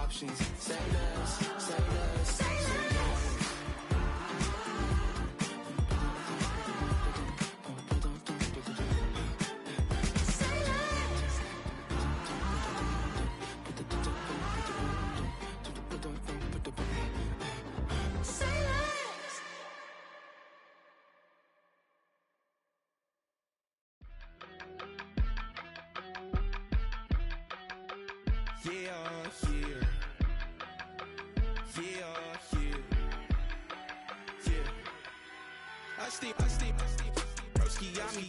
options. Say less, say less, say less. Broski, yummy.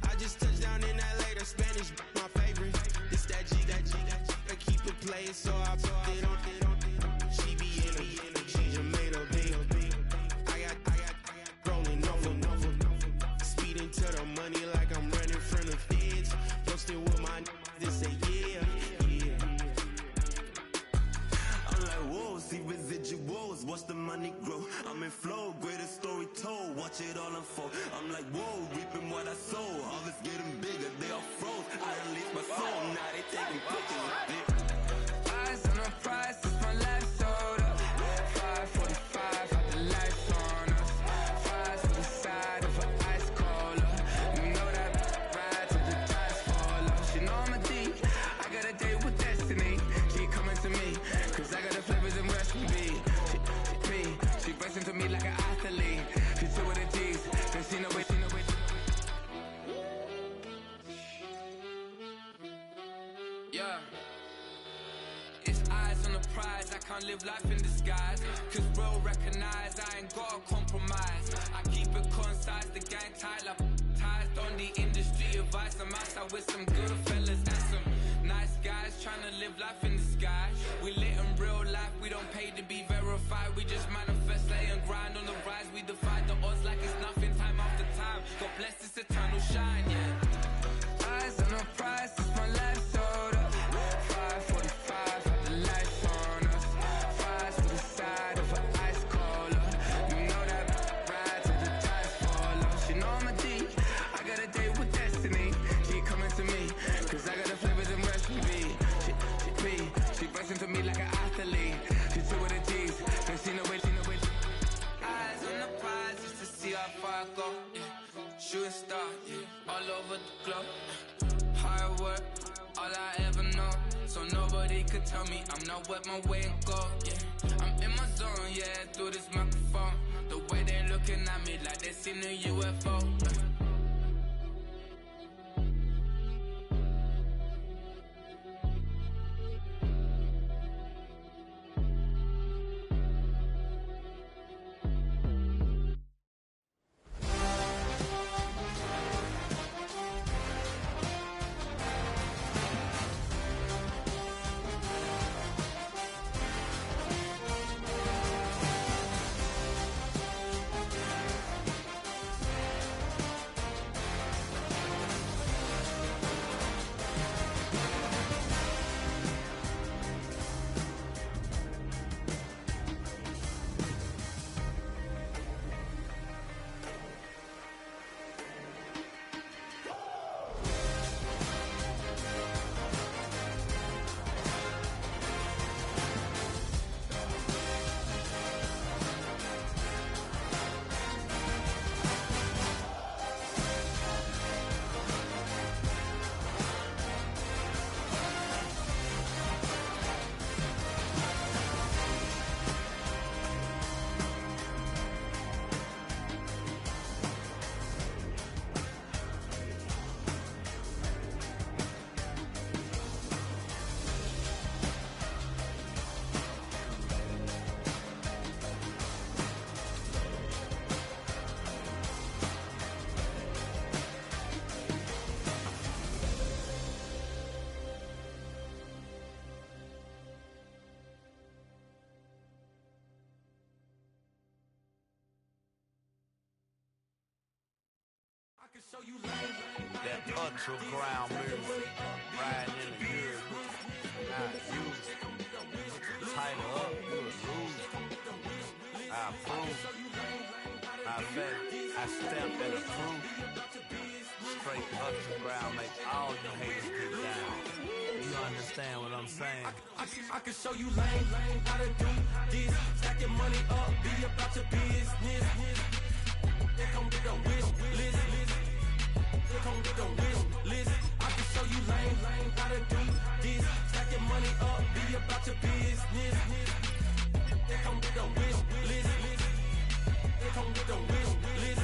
I just touched down in LA, the Spanish, my favorite. This that G. I keep it playing, so I put it on. She be in it, she just made a big. I got rolling over. Speeding to the money like I'm running from the feds. Posting with my they say yeah. I'm like, whoa, see residuals, watch the money grow. I'm in flow, greatest story told, watch it all unfold. I'm like, whoa, reaping what I sow. Harvest getting bigger, they all froze. I released my soul, now they taking pictures. Eyes on the prize, it's my life sold up. 5:45, had the lights on us. Fries to the side of an ice cola. You know that ride till the tires fall off. She know I'm a D, I got a date with destiny. She coming to me, cause I got the flavors and recipe. She racing to me like an athlete. She two with the G's, then she know it. Yeah. It's eyes on the prize, I can't live life in disguise. Cause real recognize, I ain't gotta compromise. I keep it concise, the gang tight like ties on the industry advice. I'm outside with some good fellas and some nice guys trying to live life in the sky. We lit in real life, we don't pay to be verified. We just manifest, lay and grind on the rise. We defy the odds like it's nothing, time after time. God bless this eternal shine, yeah. Eyes on the prize, it's my life sold up. 5:45, had the lights on us. Fries to the side of an ice cola. You know that ride till the tires fall off. She know I'm a D, I got a date with destiny. She coming to me, cause I got the flavors and recipe. She racing to me like an athlete. She two with the G's, then she know it. Eyes on the prize just to see how far I go. Yeah. Shooting star, yeah. All over the globe. Hard work, all I ever know. So nobody could tell me I'm not wet my way and go. Yeah, I'm in my zone, yeah, through this microphone. The way they looking at me like they seen a UFO. That underground music, riding in the hood, not used. Tighten up, you a loser. I approve. I bet I stamped and approved. straight underground, make all you haters get down. You understand what I'm saying? I can show you lame, how to do this. Stack your money up, be about your business. They come with a wish list. They come with a wish list. I can show you lame, how to do this. Stack your money up, be about your business. They come with a wish list. They come with a wish list.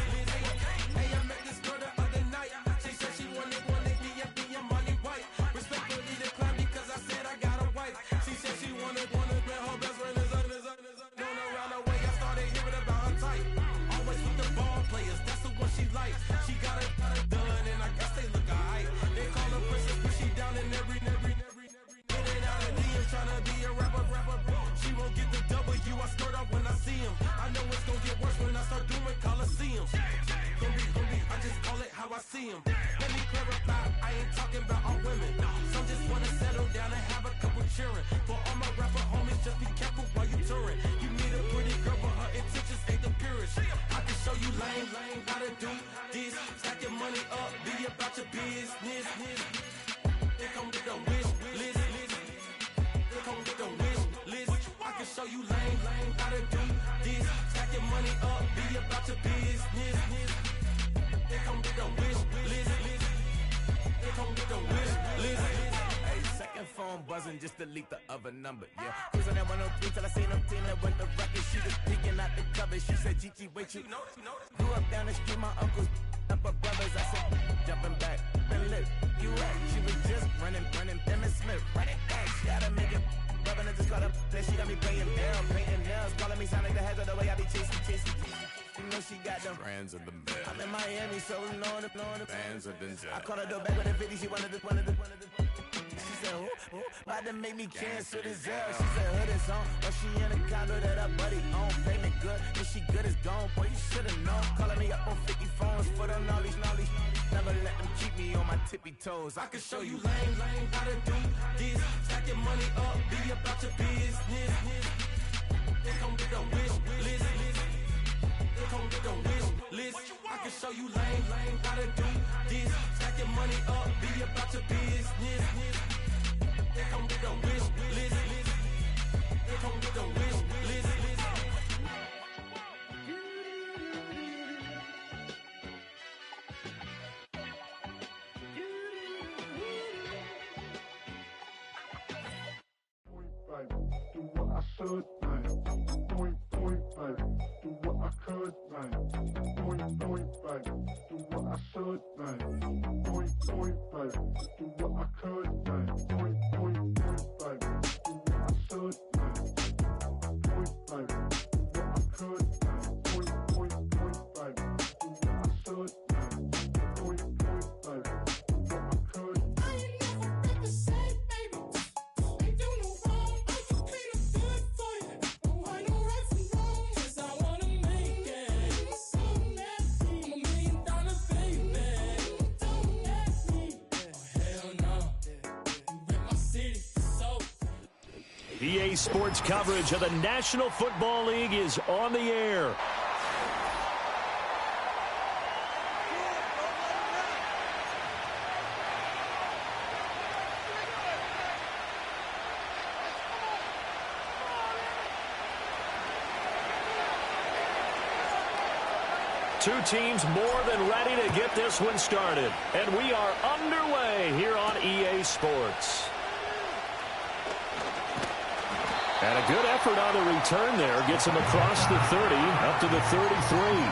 Hey, I met this girl the other night. She said she wanted me and be a money white. Respectfully declined because I said I got a wife. She said she wanted man, her best friend is going around the way. I started hearing about her type. Always with the ball players, that's the one she likes. She got it done, and I guess they look alright. They call her princess, but she down in every. In and out of DMs, tryna be a rapper. She won't get the W, I skirt off when I see him. I know it's gonna get worse when I start doing Coliseum. Gonna be, I just call it how I see him. Let me clarify, I ain't talking about all women. Some just wanna settle down and have a couple cheering. For all my rapper homies, just be careful while you touring. You meet a pretty girl, but her intentions ain't the purest. I can show you lame, how to do this. Stack your money up, be about your business. They come with a wish list. They come with a wish list. I can show you lame, how to do this. Stack your money up, be about your business. They come with a wish list. They come with a wish list. Hey, second phone buzzing, just delete the other number, yeah. Cruising at 103 till I seen them team that went the record. She was peeking out the cover. She said, Gigi, wait, you grew up down the street, my uncles up her brothers. I said, jumping back, been lit. You at? She was just running, Emmett Smith, running back. She had to make it. Rubbing it, just caught up. Then she got me playing down, painting nails, calling me sound like the heads of the way I be chasing. You know she got them Brands of the bed. I'm in Miami, so knowing the Bands of the I called her door back with a 50, she wanted the. She said, who? About to make me cancel this L. She said, hood is on, but she in a condo that her buddy own. Payment good, if she good is gone, boy, you should've known. Calling me up on 50 phones for the knowledge. Never let them keep me on my tippy toes. I can show you lame, how to do this. Stack your money up, be about your business. They come with a wish list. They come with a wish list. I can show you lame, how to do this. Stack your money up, be about your business. They come with a wish list. They come with a wish list. Do what I should, man. Point, baby. Do what I could, man. Point, baby. Do what I should, man. Point, baby. Do what I could, man. Point, baby. Do what I should, man. Point, baby. Do what I could, man. Point, baby. Do what I should, man. Point, baby. Do what I could. I ain't never got to say, baby. Ain't do no wrong. I just be the good for you. Oh, I know right from wrong. 'Cause I wanna make it. So nasty. I'm $1 million baby. Don't ask me. Oh, hell no. You rip my city so. EA Sports coverage of the National Football League is on the air. Two teams more than ready to get this one started. And we are underway here on EA Sports. And a good effort on the return there. Gets him across the 30, up to the 33.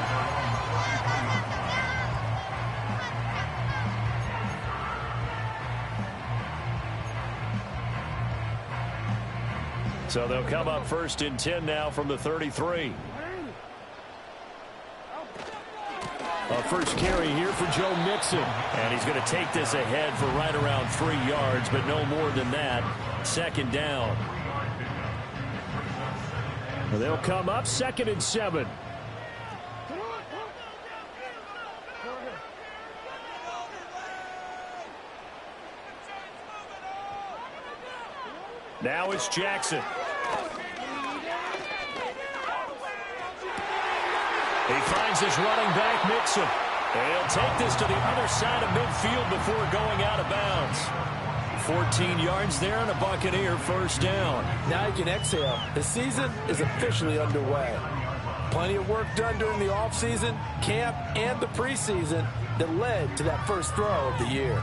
So they'll come up 1st and 10 now from the 33. A first carry here for Joe Mixon. And he's going to take this ahead for right around 3 yards, but no more than that. 2nd down. They'll come up 2nd and 7. Now it's Jackson. He finds his running back, Mixon. He'll take this to the other side of midfield before going out of bounds. 14 yards there and a Buccaneer first down. Now you can exhale. The season is officially underway. Plenty of work done during the offseason, camp, and the preseason that led to that first throw of the year.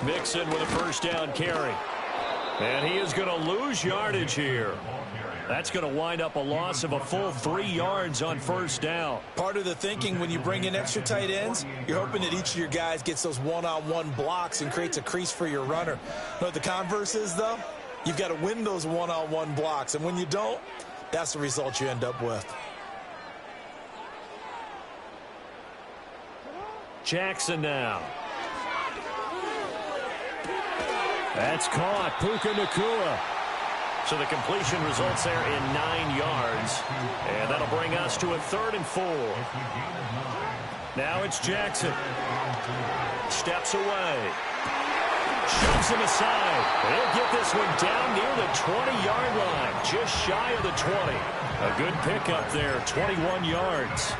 Mixon with a first down carry. And he is going to lose yardage here. That's going to wind up a loss of a full 3 yards on first down. Part of the thinking when you bring in extra tight ends, you're hoping that each of your guys gets those one-on-one blocks and creates a crease for your runner. You know what the converse is, though? You've got to win those one-on-one blocks. And when you don't, that's the result you end up with. Jackson now. That's caught. Puka Nacua. So the completion results there in 9 yards. And that'll bring us to a 3rd and 4. Now it's Jackson. Steps away. Shoves him aside. He'll get this one down near the 20-yard line. Just shy of the 20. A good pickup there. 21 yards.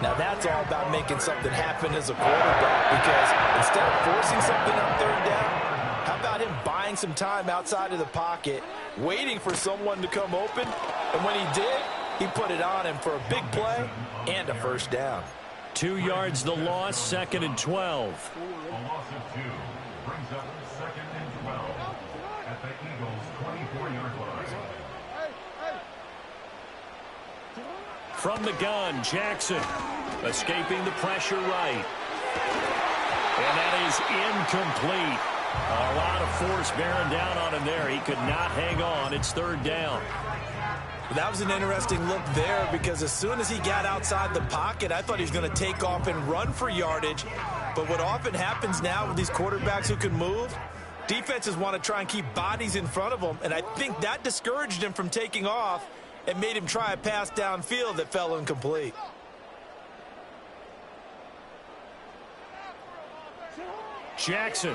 Now that's all about making something happen as a quarterback, because instead of forcing something on 3rd down, how about him buying some time outside of the pocket, waiting for someone to come open, and when he did, he put it on him for a big play and a first down. 2 yards the loss, 2nd and 12. A loss of 2 brings up 2nd and 12 at the Eagles' 24-yard line. From the gun, Jackson escaping the pressure right. And that is incomplete. A lot of force bearing down on him there. He could not hang on. It's 3rd down. That was an interesting look there, because as soon as he got outside the pocket, I thought he was going to take off and run for yardage. But what often happens now with these quarterbacks who can move, defenses want to try and keep bodies in front of them, and I think that discouraged him from taking off and made him try a pass downfield that fell incomplete. Jackson.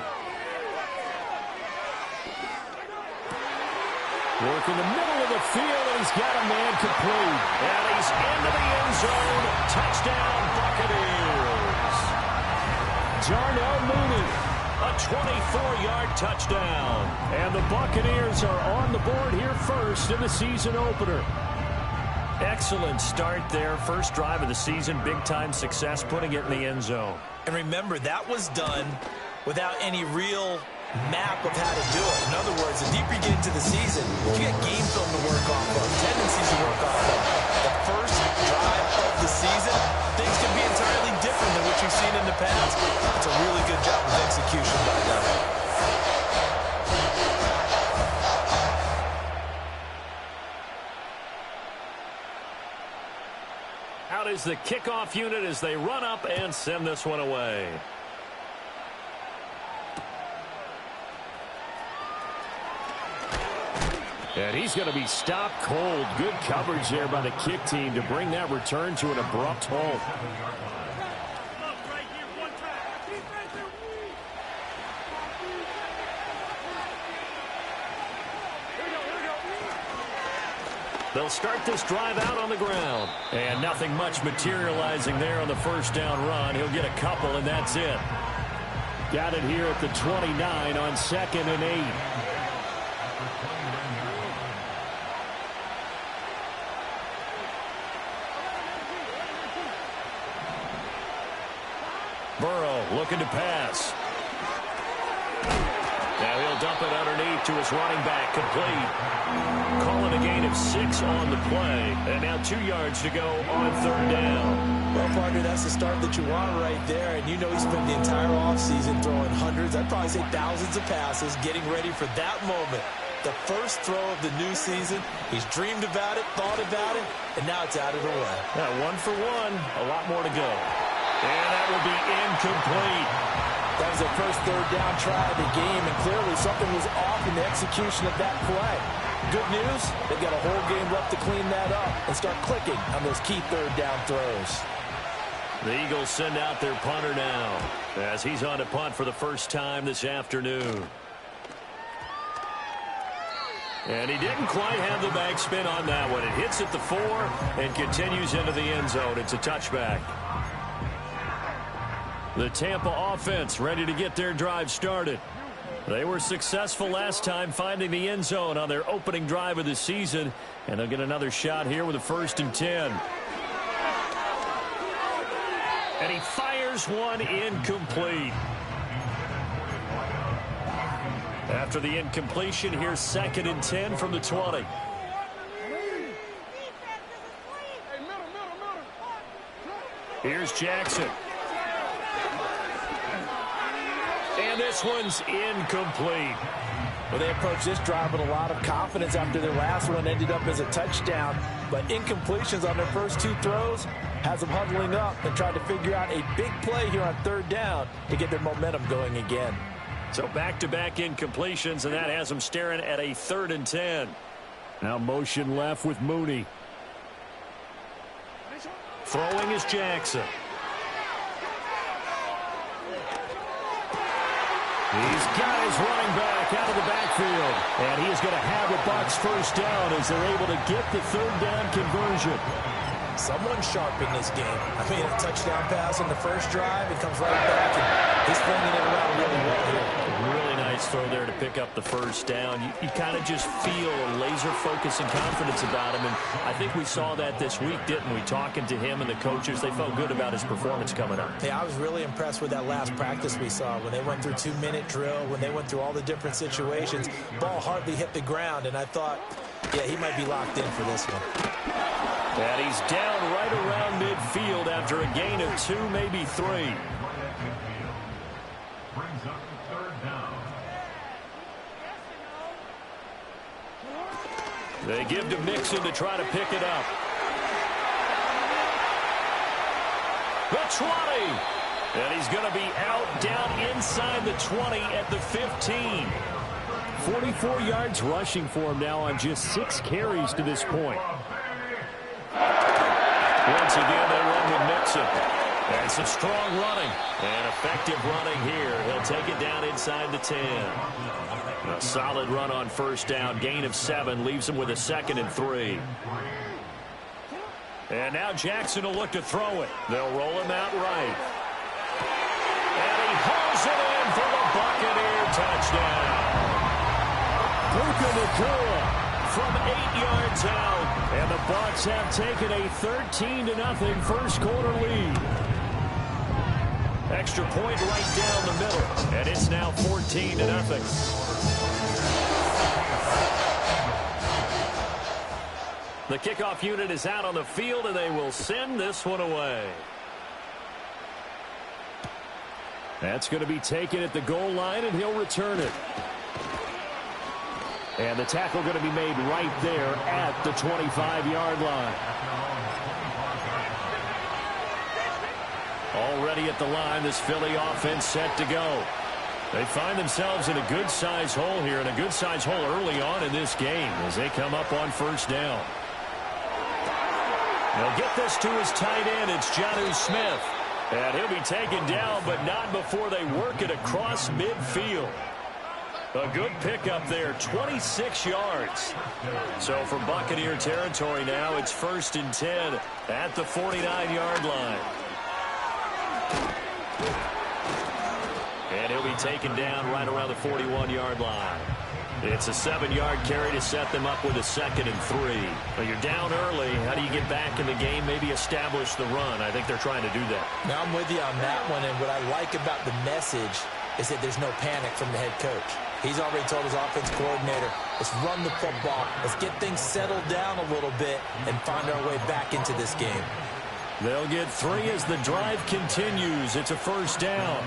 Work in the middle of the field, and he's got a man complete. And he's into the end zone. Touchdown, Buccaneers. Darnell Mooney, a 24-yard touchdown. And the Buccaneers are on the board here first in the season opener. Excellent start there. First drive of the season, big-time success, putting it in the end zone. And remember, that was done without any real map of how to do it. In other words, the deeper you get into the season, you get game film to work off of, tendencies to work off of. The first drive of the season, things can be entirely different than what you've seen in the past. It's a really good job of execution by them. Out is the kickoff unit as they run up and send this one away. And he's going to be stopped cold. Good coverage there by the kick team to bring that return to an abrupt halt. They'll start this drive out on the ground. And nothing much materializing there on the first down run. He'll get a couple, and that's it. Got it here at the 29 on 2nd and 8. Burrow looking to pass. Now he'll dump it underneath to his running back, complete. Calling a gain of 6 on the play. And now 2 yards to go on 3rd down. Well, partner, that's the start that you want right there. And you know he spent the entire offseason throwing hundreds, I'd probably say thousands of passes, getting ready for that moment. The first throw of the new season. He's dreamed about it, thought about it, and now it's out of the way. Now 1 for 1, a lot more to go. And that will be incomplete. That was their first third down try of the game, and clearly something was off in the execution of that play. Good news, they've got a whole game left to clean that up and start clicking on those key third down throws. The Eagles send out their punter now as he's on to punt for the first time this afternoon. And he didn't quite have the backspin on that one. It hits at the 4 and continues into the end zone. It's a touchback. The Tampa offense ready to get their drive started. They were successful last time finding the end zone on their opening drive of the season, and they'll get another shot here with a 1st and 10. And he fires one incomplete. After the incompletion, here's 2nd and 10 from the 20. Here's Jackson. And this one's incomplete. Well, they approached this drive with a lot of confidence after their last one ended up as a touchdown. But incompletions on their first 2 throws has them huddling up and trying to figure out a big play here on 3rd down to get their momentum going again. So back-to-back incompletions, and that has them staring at a 3rd and 10. Now motion left with Mooney. Throwing is Jackson. He's got his running back out of the backfield. And he is going to have the Bucs first down as they're able to get the 3rd down conversion. Someone sharp in this game. I mean, a touchdown pass on the first drive. It comes right back, and he's flinging it around really well here. Really nice throw there to pick up the first down. You kind of just feel a laser focus and confidence about him, and I think we saw that this week, didn't we? Talking to him and the coaches, they felt good about his performance coming up. Yeah, I was really impressed with that last practice we saw when they went through 2-minute drill, when they went through all the different situations. Ball hardly hit the ground, and I thought, yeah, he might be locked in for this one. And he's down right around midfield after a gain of 2, maybe 3. They give to Mixon to try to pick it up. The 20. And he's going to be out down inside the 20 at the 15. 44 yards rushing for him now on just 6 carries to this point. Once again, they run with Mixon. And some strong running. And effective running here. He'll take it down inside the 10. A solid run on first down. Gain of 7 leaves him with a 2nd and 3. And now Jackson will look to throw it. They'll roll him out right. And he hauls it in for the Buccaneer touchdown. Puka Nacua from 8 yards out. And the Bucs have taken a 13-0 first quarter lead. Extra point right down the middle. And it's now 14-0. The kickoff unit is out on the field, and they will send this one away. That's going to be taken at the goal line, and he'll return it. And the tackle going to be made right there at the 25-yard line. Already at the line, this Philly offense set to go. They find themselves in a good-sized hole here, and a good-sized hole early on in this game as they come up on first down. They'll get this to his tight end. It's Jonnu Smith. And he'll be taken down, but not before they work it across midfield. A good pickup there, 26 yards. So from Buccaneer territory now, it's 1st and 10 at the 49-yard line. And he'll be taken down right around the 41-yard line. It's a 7-yard carry to set them up with a 2nd and 3. Well, you're down early. How do you get back in the game, maybe establish the run? I think they're trying to do that. Now I'm with you on that one, and what I like about the message is that there's no panic from the head coach. He's already told his offense coordinator, let's run the football, let's get things settled down a little bit and find our way back into this game. They'll get 3 as the drive continues. It's a first down.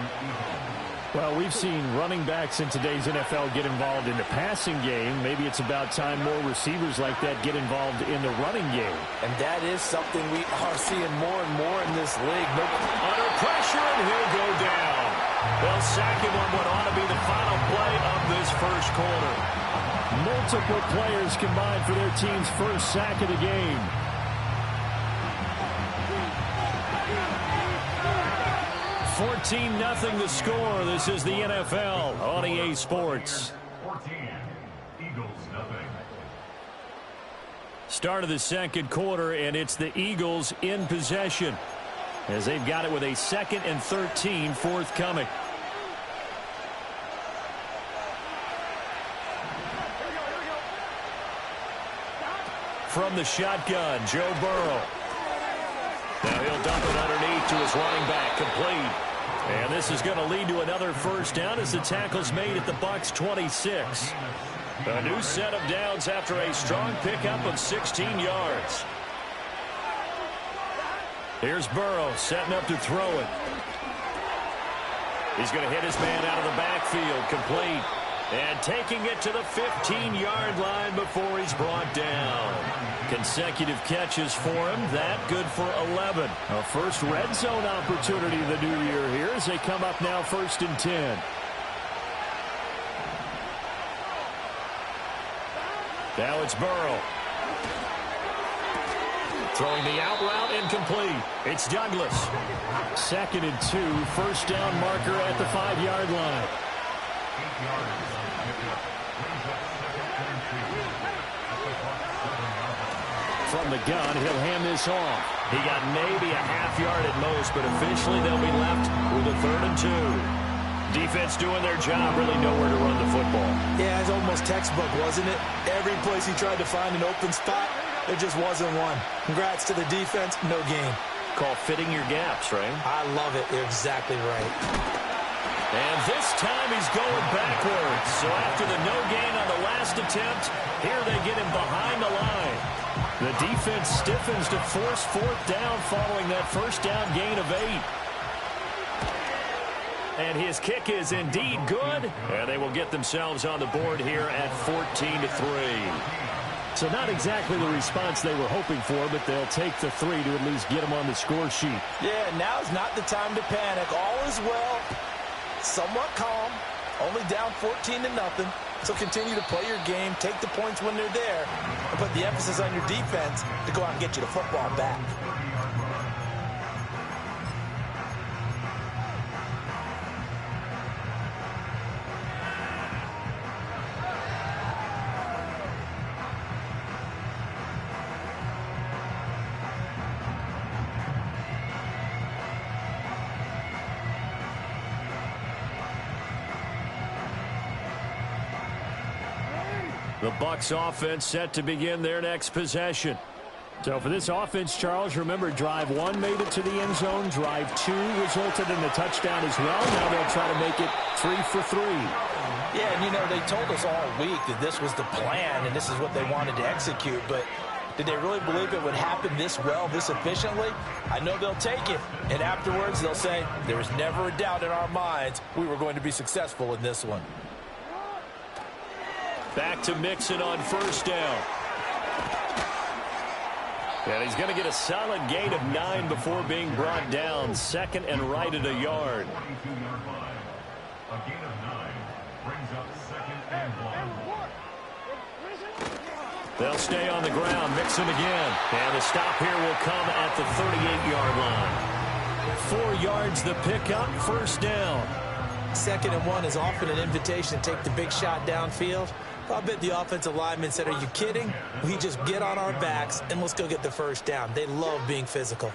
Well, we've seen running backs in today's NFL get involved in the passing game. Maybe it's about time more receivers like that get involved in the running game. And that is something we are seeing more and more in this league. Under pressure, and he'll go down. They'll sack him on what ought to be the final play of this first quarter. Multiple players combined for their team's first sack of the game. $14-0 the score. This is the NFL on EA Sports. 14, Eagles nothing. Start of the second quarter, and it's the Eagles in possession as they've got it with a 2nd and 13 forthcoming. From the shotgun, Joe Burrow. Now he'll dump it underneath to his running back, complete. And this is going to lead to another first down as the tackle's made at the Bucs 26. A new set of downs after a strong pickup of 16 yards. Here's Burrow setting up to throw it. He's going to hit his man out of the backfield, complete. And taking it to the 15-yard line before he's brought down. Consecutive catches for him. That good for 11. A first red zone opportunity of the new year here as they come up now 1st and 10. Now it's Burrow. Throwing the out route, incomplete. It's Douglas. 2nd and 2. First down marker at the 5-yard line. 8 yards. From the gun, he'll hand this off. He got maybe a half yard at most, but officially they'll be left with a 3rd and 2. Defense doing their job, really nowhere to run the football. Yeah, it's almost textbook, wasn't it? Every place he tried to find an open spot, there just wasn't one. Congrats to the defense, no gain. Call fitting your gaps, right? I love it. You're exactly right. And this time he's going backwards. So after the no gain on the last attempt, here they get him behind the line. The defense stiffens to force 4th down following that first down gain of 8. And his kick is indeed good. And they will get themselves on the board here at 14-3. So not exactly the response they were hoping for, but they'll take the 3 to at least get them on the score sheet. Yeah, now's not the time to panic. All is well. Somewhat calm. Only down 14-0. So continue to play your game, take the points when they're there, and put the emphasis on your defense to go out and get you the football back. The Bucs offense set to begin their next possession. So for this offense, Charles, remember drive 1 made it to the end zone. Drive 2 resulted in a touchdown as well. Now they'll try to make it 3 for 3. Yeah, and you know, they told us all week that this was the plan and this is what they wanted to execute, but did they really believe it would happen this well, this efficiently? I know they'll take it, and afterwards they'll say, there was never a doubt in our minds we were going to be successful in this one. Back to Mixon on first down. And he's going to get a solid gain of 9 before being brought down. 2nd and right at a yard. 42-yard line. A gain of 9 brings up 2nd and 1. They'll stay on the ground. Mixon again. And the stop here will come at the 38-yard line. 4 yards the pickup, first down. 2nd and 1 is often an invitation to take the big shot downfield. I bet the offensive lineman said, are you kidding? We just get on our backs and let's go get the first down. They love being physical.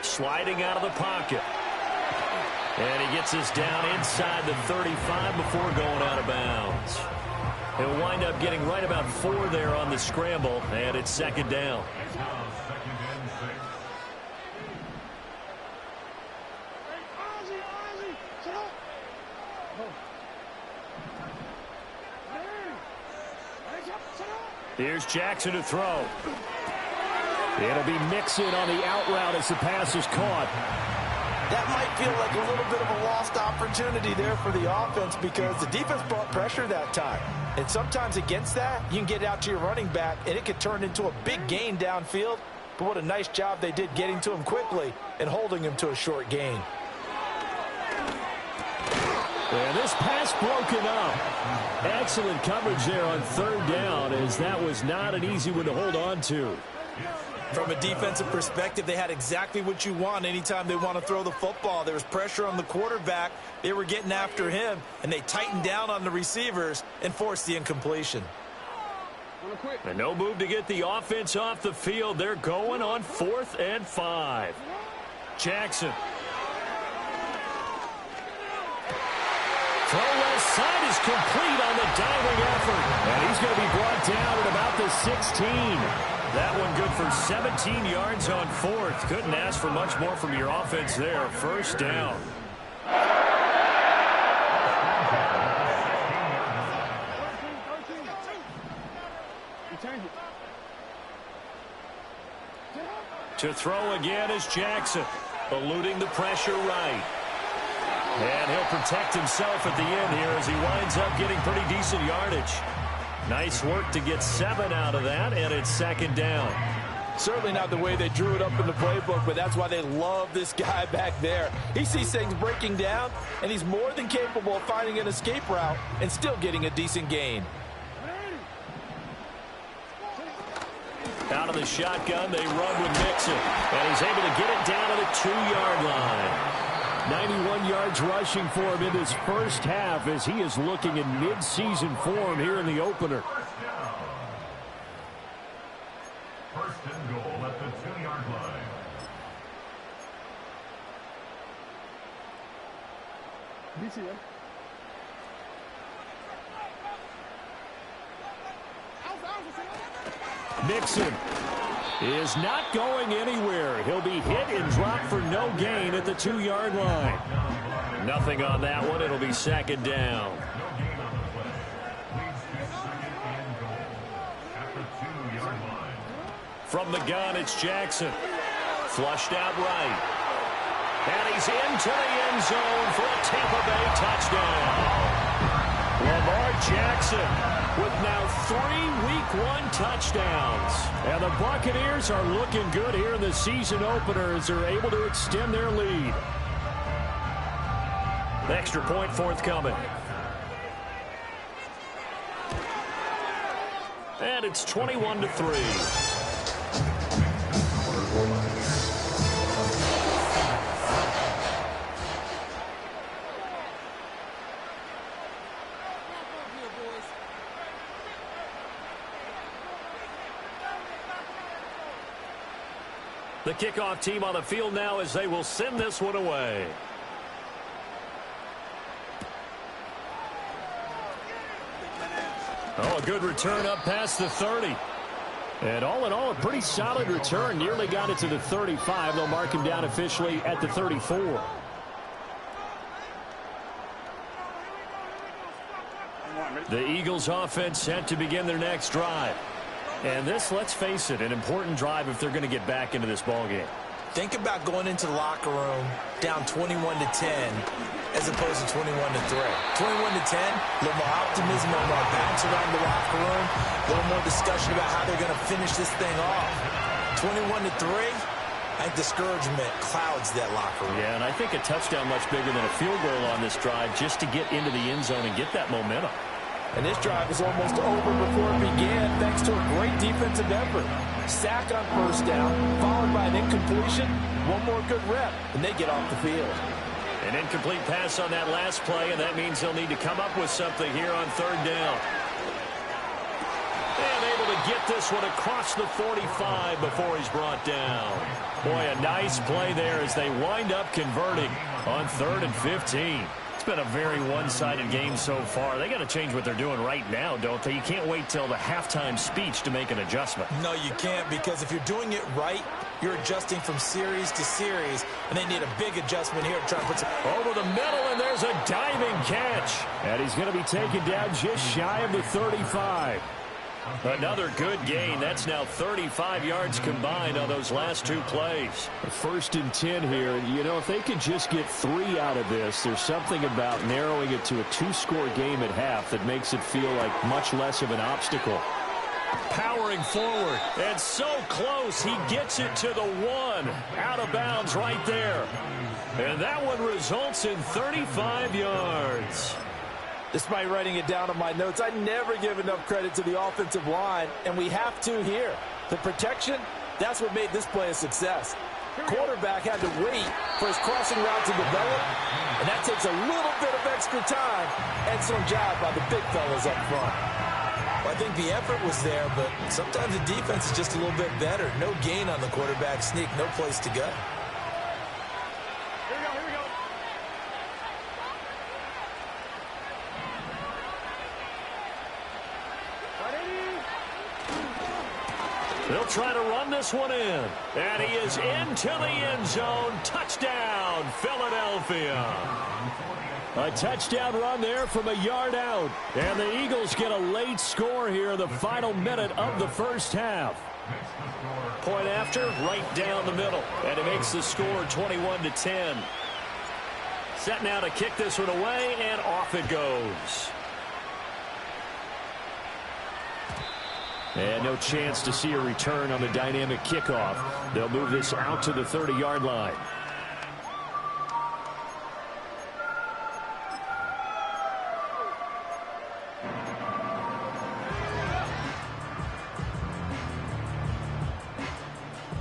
Sliding out of the pocket. And he gets us down inside the 35 before going out of bounds. He'll wind up getting right about 4 there on the scramble, and it's 2nd down. Here's Jackson to throw. It'll be Mixon on the out route as the pass is caught. That might feel like a little bit of a lost opportunity there for the offense because the defense brought pressure that time. And sometimes against that, you can get out to your running back, and it could turn into a big gain downfield. But what a nice job they did getting to him quickly and holding him to a short gain. And this pass broken up. Excellent coverage there on third down, as that was not an easy one to hold on to. From a defensive perspective, they had exactly what you want anytime they want to throw the football. There was pressure on the quarterback. They were getting after him, and they tightened down on the receivers and forced the incompletion. And no move to get the offense off the field. They're going on 4th and 5. Jackson. Throw left side is complete on the diving effort. And he's going to be brought down at about the 16. That one good for 17 yards on 4th. Couldn't ask for much more from your offense there. First down. To throw again is Jackson, eluding the pressure right. And he'll protect himself at the end here as he winds up getting pretty decent yardage. Nice work to get 7 out of that, and it's 2nd down. Certainly not the way they drew it up in the playbook, but that's why they love this guy back there. He sees things breaking down, and he's more than capable of finding an escape route and still getting a decent gain. Out of the shotgun, they run with Mixon, and he's able to get it down to the 2-yard line. 91 yards rushing for him in this first half as he is looking in mid-season form here in the opener. First and goal at the 2-yard line. Mixon is not going anywhere. He'll be hit and dropped for no gain at the 2-yard line. Nothing on that one. It'll be 2nd down. From the gun, it's Jackson. Flushed out right. And he's into the end zone for a Tampa Bay touchdown. Lamar Jackson with now 3 Week 1 touchdowns. And the Buccaneers are looking good here in the season opener as they're able to extend their lead. Extra point forthcoming. And it's 21-3. The kickoff team on the field now as they will send this one away. Oh, a good return up past the 30. And all in all, a pretty solid return. Nearly got it to the 35. They'll mark him down officially at the 34. The Eagles offense set to begin their next drive. And this, let's face it, an important drive if they're going to get back into this ballgame. Think about going into the locker room down 21-10 as opposed to 21-3. 21-10, a little more optimism, a little more bounce around the locker room, a little more discussion about how they're going to finish this thing off. 21-3, I think discouragement clouds that locker room. Yeah, and I think a touchdown much bigger than a field goal on this drive just to get into the end zone and get that momentum. And this drive is almost over before it began thanks to a great defensive effort. Sack on first down, followed by an incompletion. One more good rep, and they get off the field. An incomplete pass on that last play, and that means they'll need to come up with something here on 3rd down. And able to get this one across the 45 before he's brought down. Boy, a nice play there as they wind up converting on 3rd and 15. It's been a very one-sided game so far. They got to change what they're doing right now, don't they? You can't wait till the halftime speech to make an adjustment. No, you can't, because if you're doing it right, you're adjusting from series to series, and they need a big adjustment here to try and put some... Over the middle, and there's a diving catch. And he's going to be taken down just shy of the 35. Another good gain. That's now 35 yards combined on those last 2 plays. 1st and 10 here. You know, if they could just get 3 out of this, there's something about narrowing it to a 2-score game at half that makes it feel like much less of an obstacle. Powering forward, and so close, he gets it to the 1. Out of bounds right there. And that one results in 35 yards. Despite writing it down on my notes, I never give enough credit to the offensive line, and we have to here. The protection, that's what made this play a success. Quarterback had to wait for his crossing route to develop, and that takes a little bit of extra time. Excellent job by the big fellas up front. Well, I think the effort was there, but sometimes the defense is just a little bit better. No gain on the quarterback sneak, no place to go. They'll try to run this one in. And he is into the end zone. Touchdown, Philadelphia. A touchdown run there from a yard out. And the Eagles get a late score here in the final minute of the first half. Point after, right down the middle. And it makes the score 21-10. Set now to kick this one away, and off it goes. And no chance to see a return on the dynamic kickoff. They'll move this out to the 30-yard line.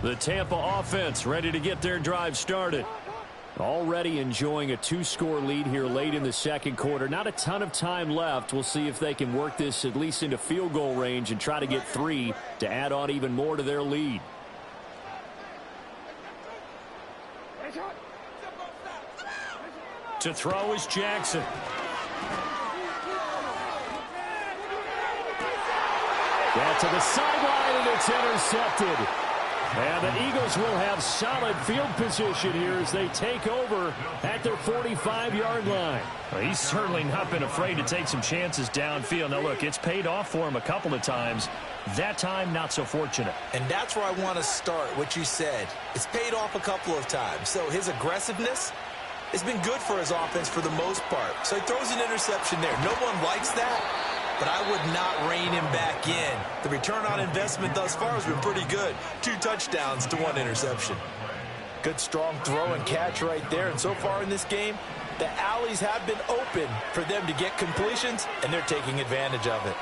The Tampa offense ready to get their drive started. Already enjoying a 2-score lead here late in the second quarter. Not a ton of time left. We'll see if they can work this at least into field goal range and try to get 3 to add on even more to their lead. To throw is Jackson. That to the sideline, and it's intercepted. And the Eagles will have solid field position here as they take over at their 45-yard line. Well, he's certainly not been afraid to take some chances downfield. Now, look, it's paid off for him a couple of times. That time, not so fortunate. And that's where I want to start, what you said. It's paid off a couple of times. So his aggressiveness has been good for his offense for the most part. So he throws an interception there. No one likes that. But I would not rein him back in. The return on investment thus far has been pretty good. 2 touchdowns to 1 interception. Good strong throw and catch right there. And so far in this game, the alleys have been open for them to get completions, and they're taking advantage of it.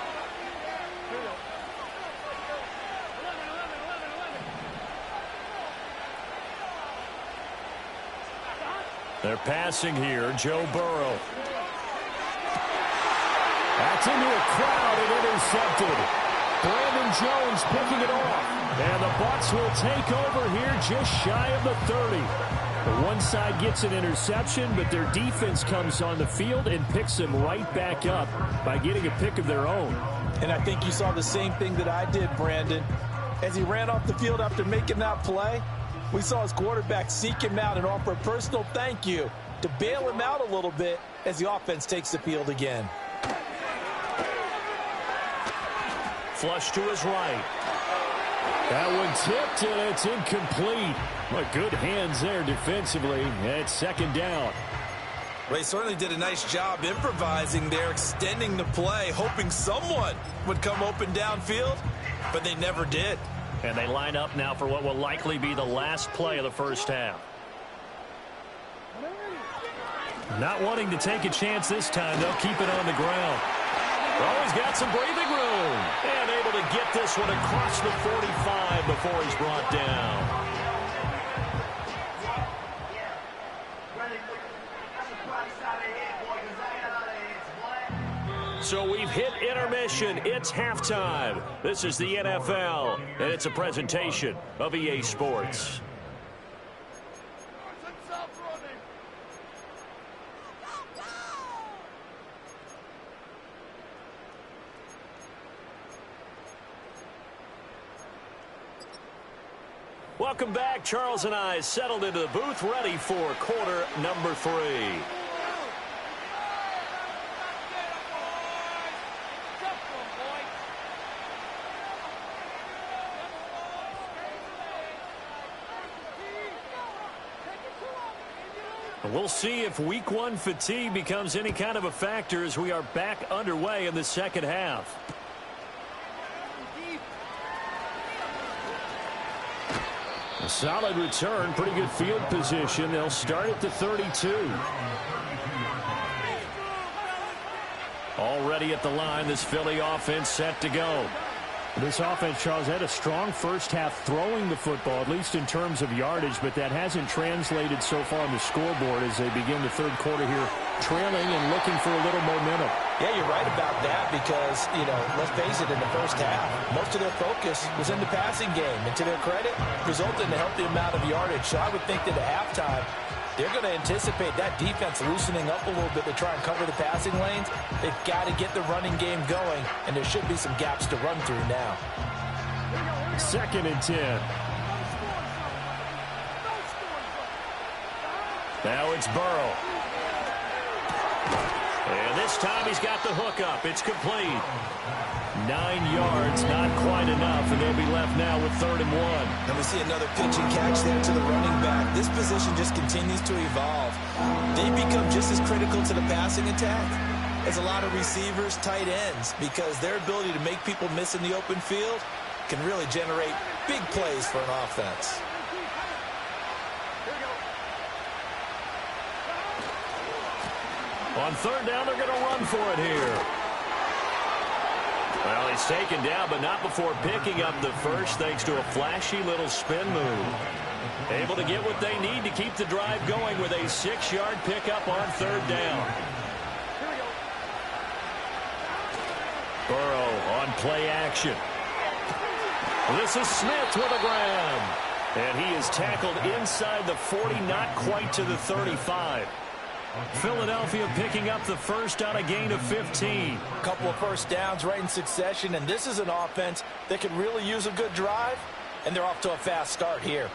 They're passing here. Joe Burrow. That's into a crowd and intercepted. Brandon Jones picking it off. And the Bucs will take over here just shy of the 30. The one side gets an interception, but their defense comes on the field and picks them right back up by getting a pick of their own. And I think you saw the same thing that I did, Brandon. As he ran off the field after making that play, we saw his quarterback seek him out and offer a personal thank you to bail him out a little bit as the offense takes the field again. Flush to his right. That one tipped, and it's incomplete. But good hands there defensively. It's second down. They certainly did a nice job improvising there, extending the play, hoping someone would come open downfield, but they never did. And they line up now for what will likely be the last play of the first half. Not wanting to take a chance this time, they'll keep it on the ground. Oh, he's got some breathing room. And able to get this one across the 45 before he's brought down. So we've hit intermission. It's halftime. This is the NFL, and it's a presentation of EA Sports. Welcome back. Charles and I settled into the booth, ready for quarter number 3. We'll see if week 1 fatigue becomes any kind of a factor as we are back underway in the second half. A solid return, pretty good field position. They'll start at the 32. Already at the line, this Philly offense set to go. This offense, Charles, had a strong first half throwing the football, at least in terms of yardage, but that hasn't translated so far on the scoreboard as they begin the third quarter here, trailing and looking for a little momentum. Yeah, you're right about that because, let's face it, in the first half, most of their focus was in the passing game. And to their credit, resulted in a healthy amount of yardage. So I would think that at halftime, they're going to anticipate that defense loosening up a little bit to try and cover the passing lanes. They've got to get the running game going, and there should be some gaps to run through now. 2nd and 10. Now it's Burrow. And this time he's got the hook up. It's complete. 9 yards, not quite enough, and they'll be left now with 3rd and 1. And we see another pitch and catch there to the running back. This position just continues to evolve. They become just as critical to the passing attack as a lot of receivers, tight ends, because their ability to make people miss in the open field can really generate big plays for an offense. On 3rd down, they're going to run for it here. Well, he's taken down, but not before picking up the first, thanks to a flashy little spin move. Able to get what they need to keep the drive going with a 6-yard pickup on 3rd down. Burrow on play action. This is Smith with a grab. And he is tackled inside the 40, not quite to the 35. Philadelphia picking up the first on a gain of 15. A couple of first downs right in succession, and this is an offense that could really use a good drive, and they're off to a fast start here.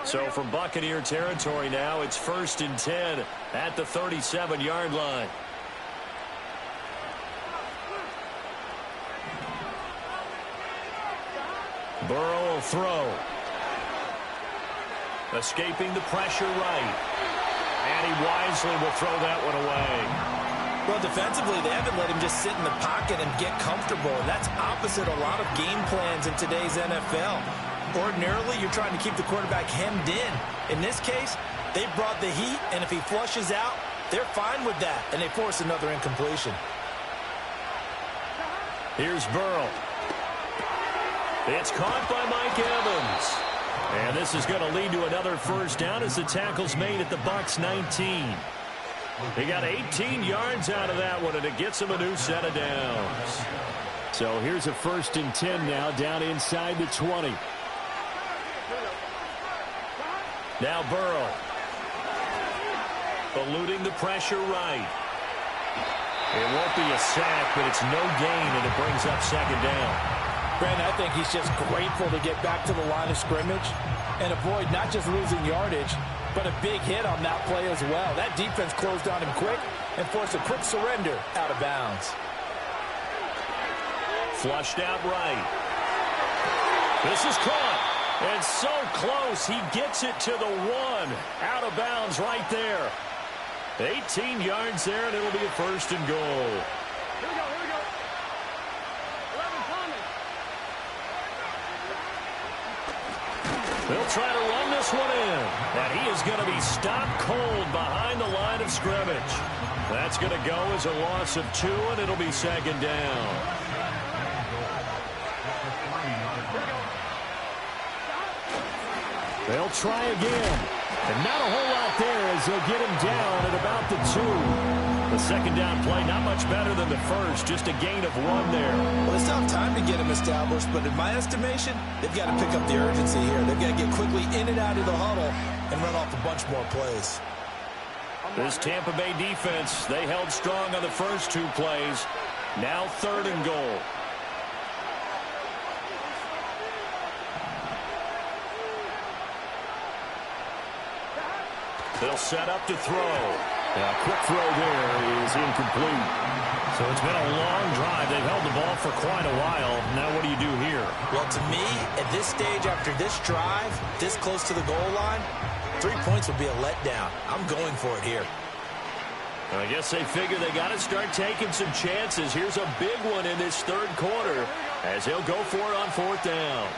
So from Buccaneer territory now, it's 1st and 10 at the 37-yard line. Burrow will throw. Escaping the pressure right. And he wisely will throw that one away. Well, defensively, they haven't let him just sit in the pocket and get comfortable. And that's opposite a lot of game plans in today's NFL. Ordinarily, you're trying to keep the quarterback hemmed in. In this case, they brought the heat, and if he flushes out, they're fine with that. And they force another incompletion. Here's Burrow. It's caught by Mike Evans. And this is going to lead to another first down as the tackle's made at the Bucs 19. They got 18 yards out of that one, and it gets them a new set of downs. So here's a 1st and 10 now, down inside the 20. Now Burrow. Eluding the pressure right. It won't be a sack, but it's no gain, and it brings up 2nd down. Brandon, I think he's just grateful to get back to the line of scrimmage and avoid not just losing yardage, but a big hit on that play as well. That defense closed on him quick and forced a quick surrender out of bounds. Flushed out right. This is caught. And so close, he gets it to the 1. Out of bounds right there. 18 yards there, and it'll be a 1st and goal. Here we go, here we go. 11 coming. They'll try to run this one in. And he is going to be stopped cold behind the line of scrimmage. That's going to go as a loss of 2, and it'll be 2nd down. They'll try again. And not a whole lot there as they'll get him down at about the 2. The 2nd down play, not much better than the first. Just a gain of 1 there. Well, they still have time to get him established, but in my estimation, they've got to pick up the urgency here. They've got to get quickly in and out of the huddle and run off a bunch more plays. This Tampa Bay defense, they held strong on the first 2 plays. Now 3rd and goal. They'll set up to throw. A quick throw there is incomplete. So it's been a long drive. They've held the ball for quite a while. Now what do you do here? Well, to me, at this stage, after this drive, this close to the goal line, 3 points would be a letdown. I'm going for it here. I guess they figure they got to start taking some chances. Here's a big one in this third quarter as he'll go for it on fourth down.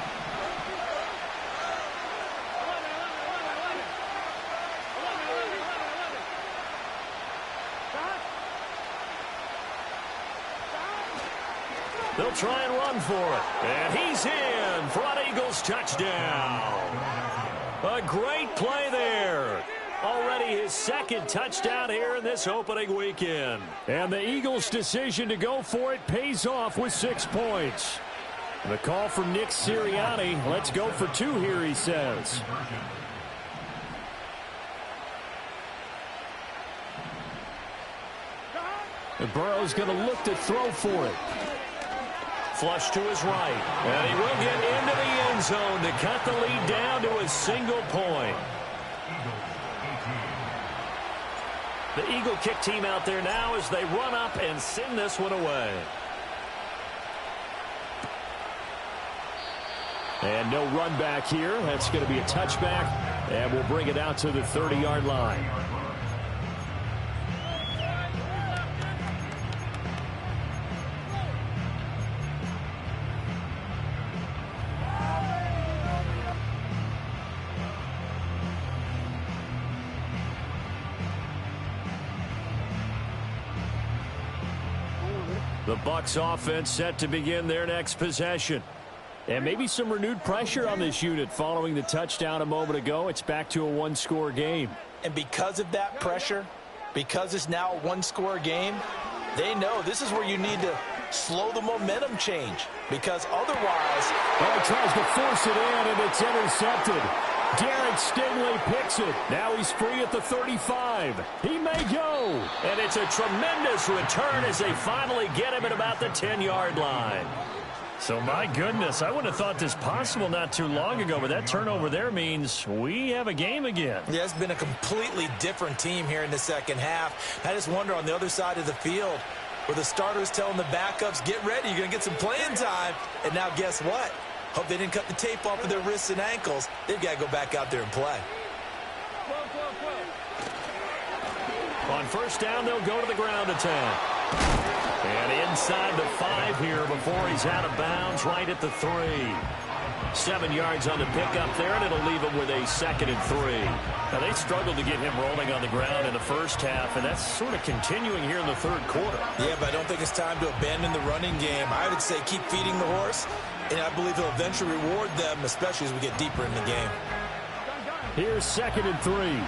They'll try and run for it. And he's in for an Eagles touchdown. A great play there. Already his second touchdown here in this opening weekend. And the Eagles' decision to go for it pays off with 6 points. The call from Nick Sirianni. Let's go for 2 here, he says. And Burrow's going to look to throw for it. Flush to his right. And he will get into the end zone to cut the lead down to a single point. The Eagle kick team out there now as they run up and send this one away. And no run back here. That's going to be a touchback. And we'll bring it out to the 30-yard line. The Bucs offense set to begin their next possession. And maybe some renewed pressure on this unit following the touchdown a moment ago. It's back to a one-score game. And because of that pressure, because it's now a one-score game, they know this is where you need to slow the momentum change. Because otherwise... Oh, he tries to force it in, and it's intercepted. Derek Stingley picks it. Now he's free at the 35. He may go. And it's a tremendous return as they finally get him at about the 10-yard line. So, my goodness, I wouldn't have thought this possible not too long ago, but that turnover there means we have a game again. Yeah, it's been a completely different team here in the second half. I just wonder on the other side of the field where the starters telling the backups, get ready, you're going to get some playing time. And now guess what? Hope they didn't cut the tape off of their wrists and ankles. They've got to go back out there and play. On first down, they'll go to the ground attack. And inside the 5 here before he's out of bounds, right at the 3. 7 yards on the pickup there, and it'll leave him with a 2nd and 3. Now, they struggled to get him rolling on the ground in the first half, and that's sort of continuing here in the third quarter. Yeah, but I don't think it's time to abandon the running game. I would say keep feeding the horse, and I believe he'll eventually reward them, especially as we get deeper in the game. Here's 2nd and 3.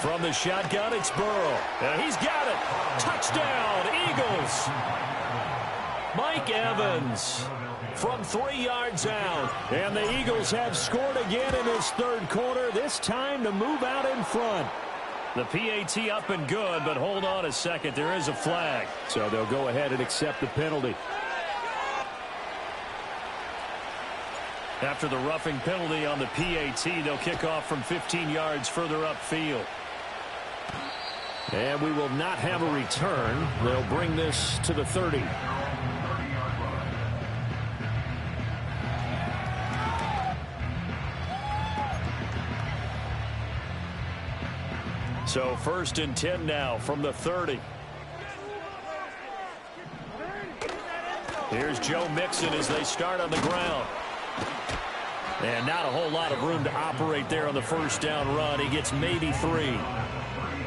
From the shotgun, it's Burrow. And he's got it. Touchdown, Eagles. Mike Evans from 3 yards out. And the Eagles have scored again in this third quarter, this time to move out in front. The PAT up and good, but hold on a second. There is a flag. So they'll go ahead and accept the penalty. After the roughing penalty on the PAT, they'll kick off from 15 yards further upfield. And we will not have a return. They'll bring this to the 30. So 1st and 10 now from the 30. Here's Joe Mixon as they start on the ground. And not a whole lot of room to operate there on the first down run. He gets maybe 3.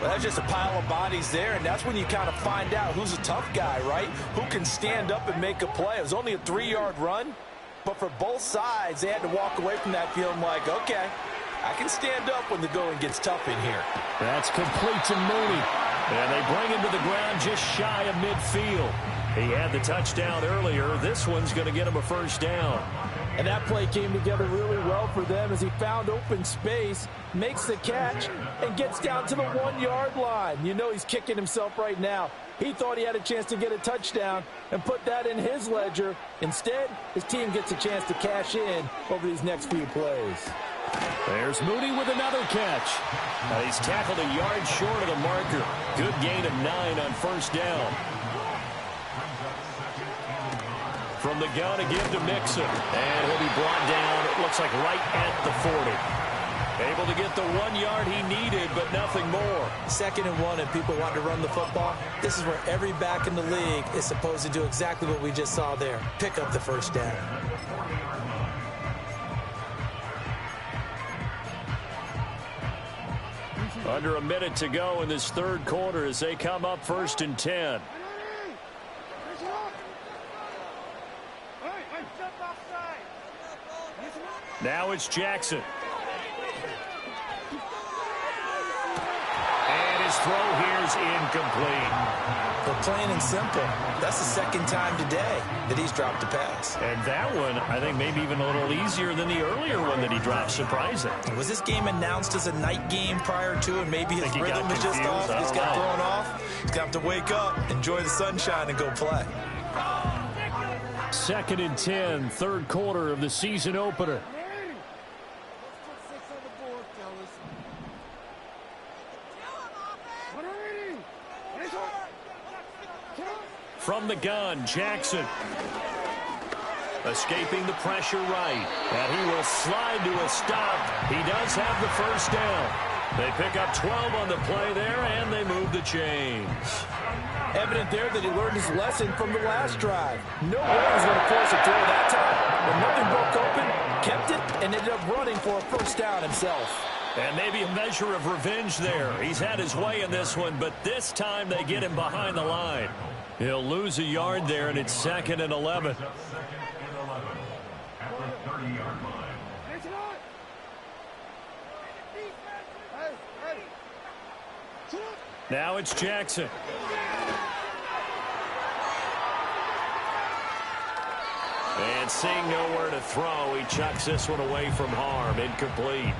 Well, that's just a pile of bodies there, and that's when you kind of find out who's a tough guy, right? Who can stand up and make a play. It was only a 3-yard run, but for both sides, they had to walk away from that feeling like, okay, I can stand up when the going gets tough in here. That's complete to Mooney. And they bring him to the ground just shy of midfield. He had the touchdown earlier. This one's going to get him a first down. And that play came together really well for them as he found open space, makes the catch, and gets down to the 1-yard line. You know he's kicking himself right now. He thought he had a chance to get a touchdown and put that in his ledger. Instead, his team gets a chance to cash in over these next few plays. There's Mooney with another catch. He's tackled a yard short of the marker. Good gain of 9 on first down. From the gun, a give to Mixon. And he'll be brought down, it looks like right at the 40. Able to get the 1 yard he needed, but nothing more. 2nd and 1, and people want to run the football. This is where every back in the league is supposed to do exactly what we just saw there. Pick up the first down. Under a minute to go in this third quarter as they come up 1st and 10. Now it's Jackson. And his throw here is incomplete. But plain and simple, that's the 2nd time today that he's dropped a pass. And that one, I think, maybe even a little easier than the earlier one that he dropped. Surprising. Was this game announced as a night game prior to, and maybe his rhythm was just off? He just got thrown off. He's going to have to wake up, enjoy the sunshine, and go play. 2nd and 10, third quarter of the season opener. From the gun, Jackson. Escaping the pressure right. And he will slide to a stop. He does have the first down. They pick up 12 on the play there, and they move the chains. Evident there that he learned his lesson from the last drive. No way he was going to force a throw that time. When nothing broke open, kept it, and ended up running for a first down himself. And maybe a measure of revenge there. He's had his way in this one, but this time they get him behind the line. He'll lose a yard there, and it's 2nd and 11. Now it's Jackson. And seeing nowhere to throw, he chucks this one away from harm. Incomplete.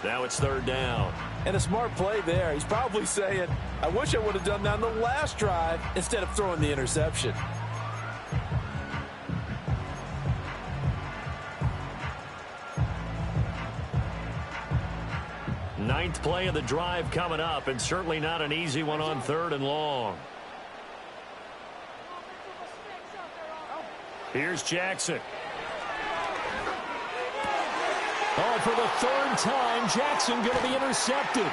Now it's 3rd down. And a smart play there. He's probably saying, I wish I would have done that on the last drive instead of throwing the interception. Ninth play of the drive coming up, and certainly not an easy one on 3rd and long. Here's Jackson. Oh, for the 3rd time, Jackson going to be intercepted.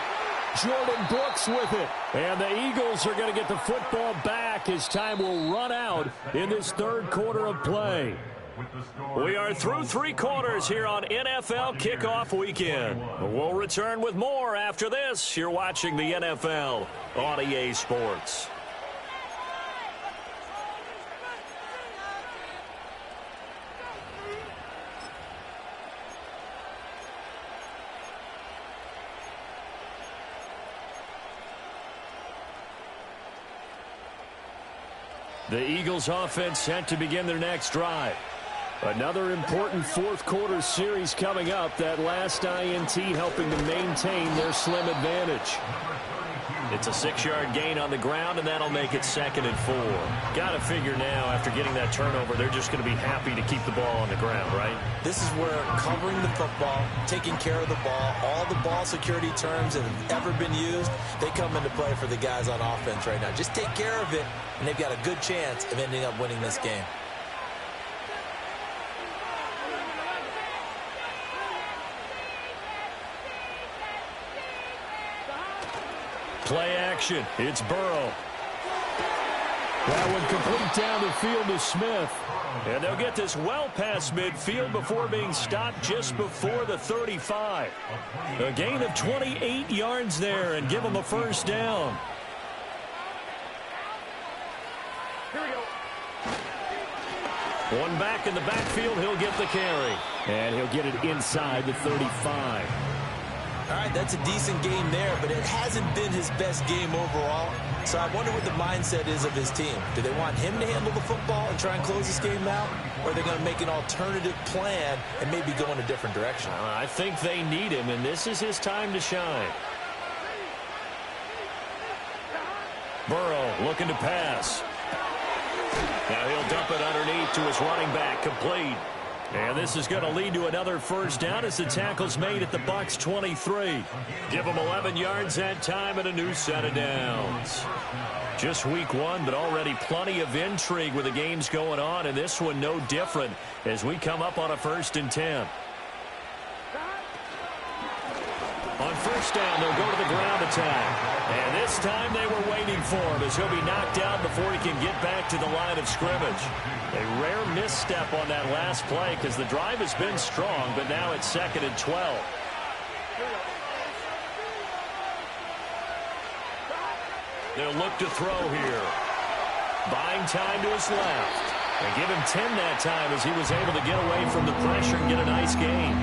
Jordan Brooks with it. And the Eagles are going to get the football back as time will run out in this 3rd quarter of play. We are through 3 quarters here on NFL Kickoff Weekend. We'll return with more after this. You're watching the NFL on EA Sports. The Eagles offense set to begin their next drive. Another important 4th quarter series coming up. That last INT helping to maintain their slim advantage. It's a 6-yard gain on the ground, and that'll make it 2nd and 4. Got to figure now, after getting that turnover, they're just going to be happy to keep the ball on the ground, right? This is where covering the football, taking care of the ball, all the ball security terms that have ever been used, they come into play for the guys on offense right now. Just take care of it, and they've got a good chance of ending up winning this game. Play action. It's Burrow. That one complete down the field to Smith. And they'll get this well past midfield before being stopped just before the 35. A gain of 28 yards there and give them a first down. Here we go. One back in the backfield. He'll get the carry. And he'll get it inside the 35. All right, that's a decent game there, but it hasn't been his best game overall. So I wonder what the mindset is of his team. Do they want him to handle the football and try and close this game out? Or are they going to make an alternative plan and maybe go in a different direction? I think they need him, and this is his time to shine. Burrow looking to pass. Now he'll dump it underneath to his running back, complete. And this is going to lead to another first down as the tackle's made at the Bucs 23. Give them 11 yards that time and a new set of downs. Just week one, but already plenty of intrigue with the games going on, and this one no different as we come up on a 1st and 10. On first down, they'll go to the ground attack. And this time they were waiting for him as he'll be knocked out before he can get back to the line of scrimmage. A rare misstep on that last play because the drive has been strong, but now it's 2nd and 12. They'll look to throw here. Buying time to his left. They give him 10 that time as he was able to get away from the pressure and get a nice gain.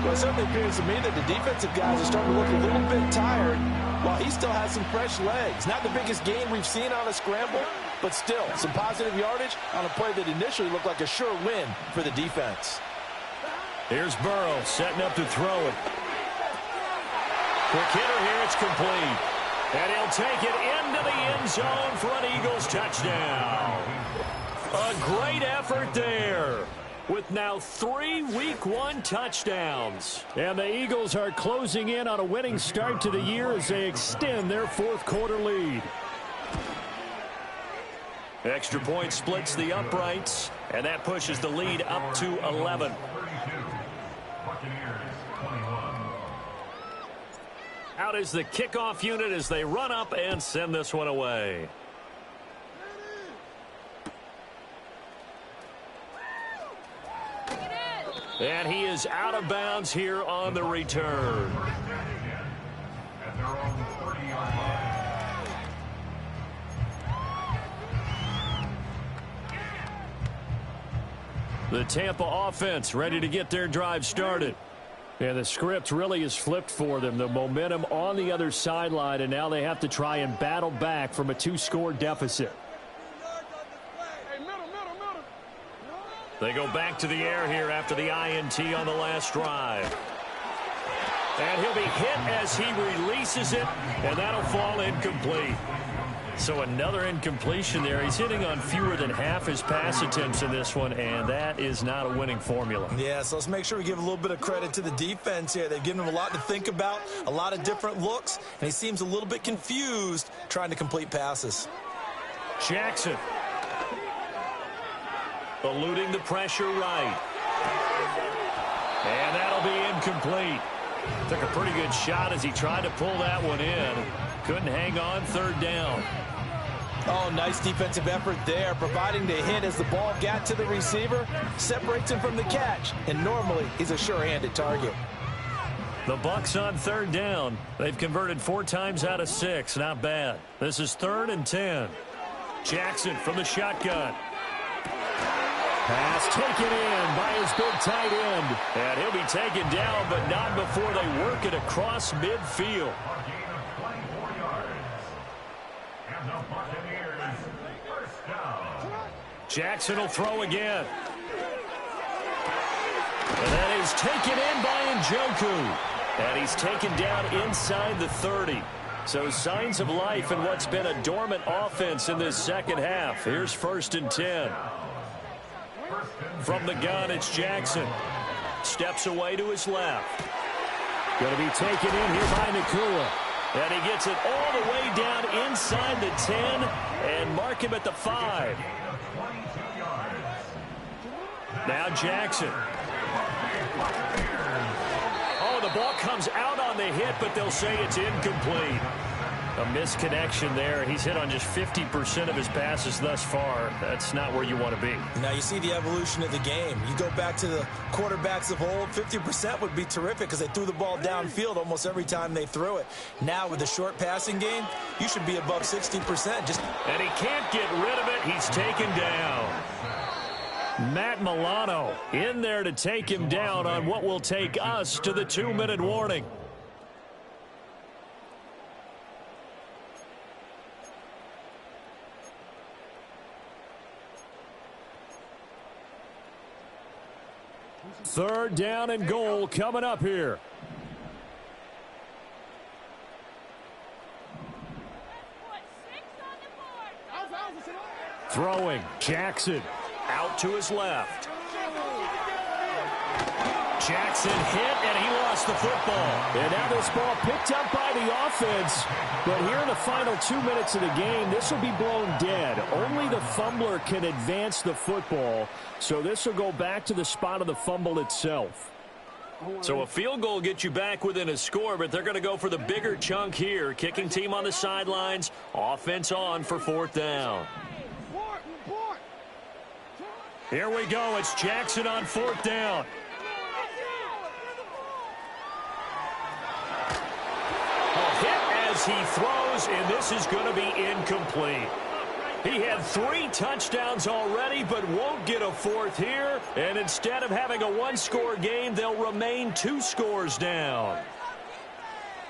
Well, it certainly appears to me that the defensive guys are starting to look a little bit tired while he still has some fresh legs. Not the biggest gain we've seen on a scramble, but still some positive yardage on a play that initially looked like a sure win for the defense. Here's Burrow setting up to throw it. Quick hitter here, it's complete. And he'll take it into the end zone for an Eagles touchdown. A great effort there, with now 3 Week 1 touchdowns. And the Eagles are closing in on a winning start to the year as they extend their 4th quarter lead. Extra point splits the uprights, and that pushes the lead up to 11. Out is the kickoff unit as they run up and send this one away. And he is out of bounds here on the return. The Tampa offense ready to get their drive started. And the script really is flipped for them. The momentum on the other sideline, and now they have to try and battle back from a 2-score deficit. They go back to the air here after the INT on the last drive. And he'll be hit as he releases it, and that'll fall incomplete. So another incompletion there. He's hitting on fewer than half his pass attempts in this one, and that is not a winning formula. Yeah, so let's make sure we give a little bit of credit to the defense here. They've given him a lot to think about, a lot of different looks, and he seems a little bit confused trying to complete passes. Jackson. Eluding the pressure right. And that'll be incomplete. Took a pretty good shot as he tried to pull that one in. Couldn't hang on, 3rd down. Oh, nice defensive effort there, providing the hit as the ball got to the receiver, separates him from the catch, and normally he's a sure-handed target. The Bucs on 3rd down. They've converted 4 times out of 6. Not bad. This is 3rd and 10. Jackson from the shotgun. Pass taken in by his big tight end. And he'll be taken down, but not before they work it across midfield. Jackson will throw again. And that is taken in by Njoku. And he's taken down inside the 30. So signs of life in what's been a dormant offense in this second half. Here's 1st and 10. From the gun, it's Jackson. Steps away to his left. Going to be taken in here by Nakua. And he gets it all the way down inside the 10 and mark him at the 5. Now Jackson. Oh, the ball comes out on the hit, but they'll say it's incomplete. A misconnection there. He's hit on just 50% of his passes thus far. That's not where you want to be. Now you see the evolution of the game. You go back to the quarterbacks of old, 50% would be terrific because they threw the ball downfield almost every time they threw it. Now with the short passing game, you should be above 60%. And he can't get rid of it. He's taken down. Matt Milano in there to take him down on what will take us to the 2-minute warning. Third down and goal coming up here. Throwing, Jackson out to his left. Jackson hit, and he lost the football. And now this ball picked up by the offense. But here in the final 2 minutes of the game, this will be blown dead. Only the fumbler can advance the football. So this will go back to the spot of the fumble itself. So a field goal gets you back within a score, but they're going to go for the bigger chunk here. Kicking team on the sidelines, offense on for 4th down. Here we go. It's Jackson on 4th down. A hit as he throws, and this is going to be incomplete. He had 3 touchdowns already, but won't get a 4th here. And instead of having a 1-score game, they'll remain 2 scores down.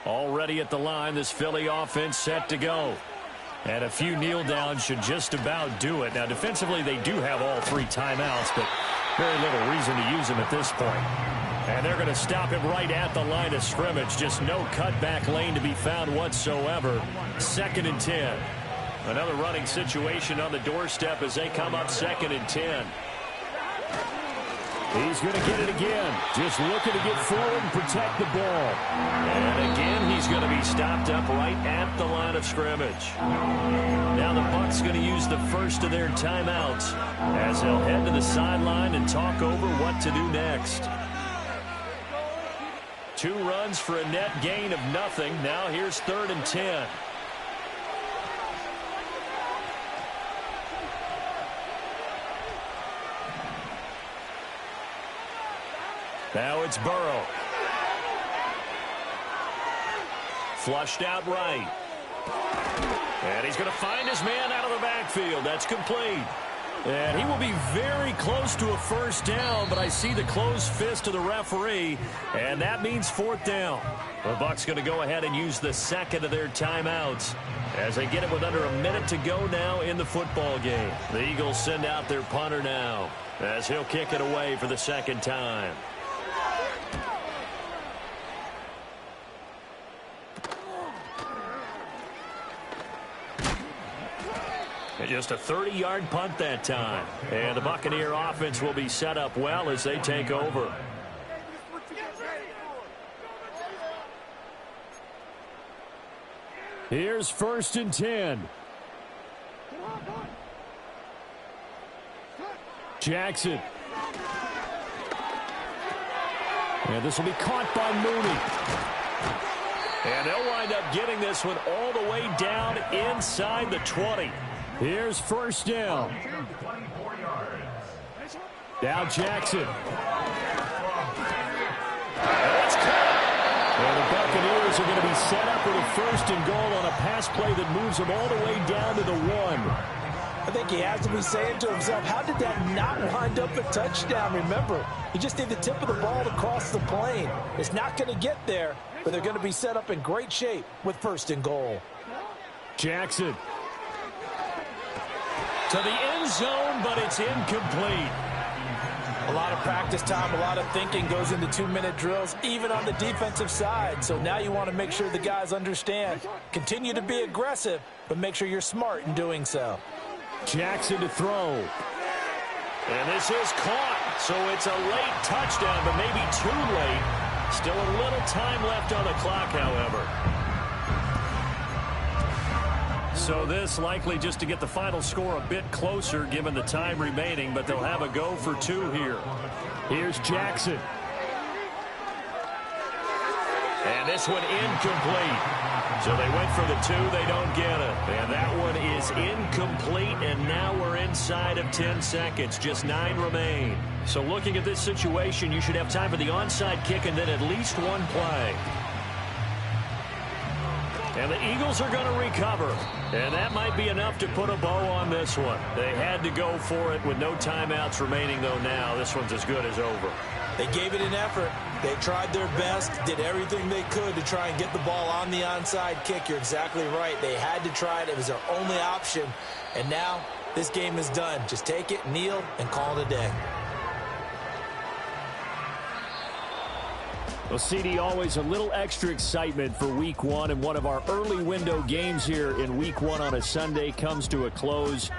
Already at the line, this Philly offense set to go. And a few kneel downs should just about do it. Now, defensively, they do have all 3 timeouts, but very little reason to use them at this point. And they're going to stop him right at the line of scrimmage. Just no cutback lane to be found whatsoever. 2nd and 10. Another running situation on the doorstep as they come up 2nd and 10. He's going to get it again. Just looking to get forward and protect the ball. And again, he's going to be stopped up right at the line of scrimmage. Now the Bucs going to use the first of their timeouts as they'll head to the sideline and talk over what to do next. 2 runs for a net gain of nothing. Now here's 3rd and 10. Now it's Burrow. Flushed out right. And he's going to find his man out of the backfield. That's complete. And he will be very close to a 1st down, but I see the closed fist of the referee, and that means 4th down. The Bucs going to go ahead and use the 2nd of their timeouts as they get it with under a minute to go now in the football game. The Eagles send out their punter now as he'll kick it away for the 2nd time. And just a 30-yard punt that time. And the Buccaneer offense will be set up well as they take over. Here's 1st and 10. Jackson. And this will be caught by Mooney. And they'll wind up getting this one all the way down inside the 20. Here's 1st down. Now Jackson. That's caught. And the Buccaneers are going to be set up with a 1st and goal on a pass play that moves them all the way down to the 1. I think he has to be saying to himself, how did that not wind up a touchdown? Remember, he just did the tip of the ball across the plane. It's not going to get there, but they're going to be set up in great shape with 1st and goal. Jackson. To the end zone, but it's incomplete. A lot of practice time, a lot of thinking goes into 2-minute drills, even on the defensive side. So now you want to make sure the guys understand. Continue to be aggressive, but make sure you're smart in doing so. Jackson to throw. And this is caught. So it's a late touchdown, but maybe too late. Still a little time left on the clock, however. So this likely just to get the final score a bit closer given the time remaining, but they'll have a go for 2 here. Here's Jackson. And this one incomplete. So they went for the 2, they don't get it. And that one is incomplete, and now we're inside of 10 seconds. Just 9 remain. So looking at this situation, you should have time for the onside kick and then at least 1 play. And the Eagles are going to recover. And that might be enough to put a bow on this one. They had to go for it with no timeouts remaining, though, now. This one's as good as over. They gave it an effort. They tried their best, did everything they could to try and get the ball on the onside kick. You're exactly right. They had to try it. It was their only option. And now this game is done. Just take it, kneel, and call it a day. Well, CD, always a little extra excitement for Week 1, and one of our early window games here in Week 1 on a Sunday comes to a close.